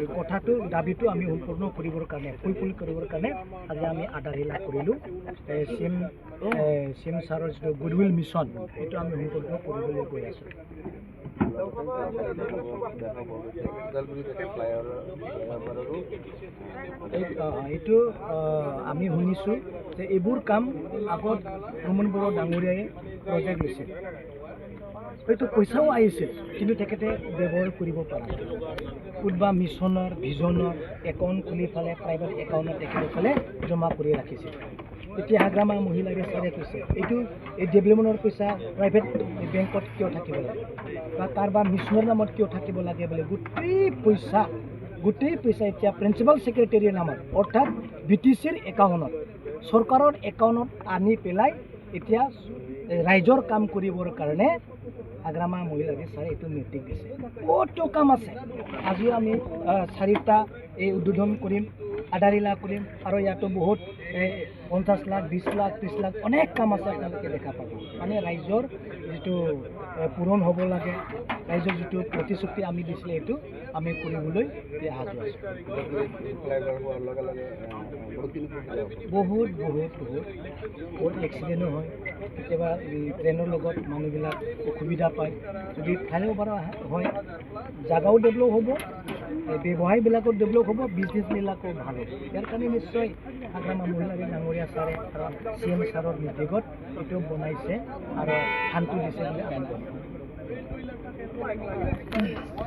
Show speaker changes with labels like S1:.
S1: এই কথাটো দাবীটো আমি সম্পূৰ্ণ কৰিবৰ কাৰণে ফুলফিল কৰিবৰ কাৰণে আজি আমি আধাৰিলা কৰিলোঁ চিএম ছাৰৰ যিটো গুডউইল মিছন সেইটো আমি সম্পূৰ্ণ কৰিবলৈ গৈ আছোঁ। এইটো আমি শুনিছোঁ যে এইবোৰ কাম আগত হোমন বড়ো ডাঙৰীয়াই প্ৰজেক্ট লৈছিল, হয়তো পইচাও আহিছিল কিন্তু তেখেতে ব্যৱহাৰ কৰিব পৰা নাই। কোনোবা মিছনৰ ভিজনৰ একাউণ্ট খুলি ফালে প্ৰাইভেট একাউণ্টত তেখেতে ফালে জমা কৰি ৰাখিছিল। এতিয়া হাগ্ৰামা মহিলাৰে ছাৰে কৈছে এইটো এই ডেভেলপমেণ্টৰ পইচা প্ৰাইভেট বেংকত কিয় থাকিব লাগে বা কাৰোবাৰ মিছনৰ নামত কিয় থাকিব লাগে বোলে গোটেই পইচা এতিয়া প্ৰিন্সিপাল ছেক্ৰেটাৰীৰ নামত অৰ্থাৎ BTCৰ একাউণ্টত চৰকাৰৰ একাউণ্টত আনি পেলাই এতিয়া ৰাইজৰ কাম কৰিবৰ কাৰণে হাগ্ৰামা মহিলাৰে ছাৰে এইটো নিৰ্দেশ দিছে। বহুতো কাম আছে, আজিও আমি 4টা এই উদ্বোধন কৰিম, আধাৰিলা কৰিম আৰু ইয়াতো বহুত 50 লাখ 20 লাখ 30 লাখ অনেক কাম আছে আপোনালোকে দেখা পাব। মানে ৰাইজৰ যিটো পূৰণ হ'ব লাগে, ৰাইজৰ যিটো প্ৰতিশ্ৰুতি আমি দিছিলে এইটো আমি কৰিবলৈ সাজু আছোঁ। বহুত এক্সিডেণ্টো হয়, কেতিয়াবা ট্ৰেইনৰ লগত মানুহবিলাক অসুবিধা পায়। যদি ফ্লাইঅভাৰ হয় জাগাও ডেভেলপ হ'ব, ব্যৱসায়বিলাকো ডেভেলপ হ'ব, বিজনেছবিলাকো ভাল হ'ব। ইয়াৰ কাৰণে নিশ্চয় হাগ্ৰামা মহিলাৰী ডাঙৰীয়া ছাৰে আৰু CM ছাৰৰ নিৰ্দেশত এইটো বনাইছে আৰু শান্তি দিছে বুলি আমি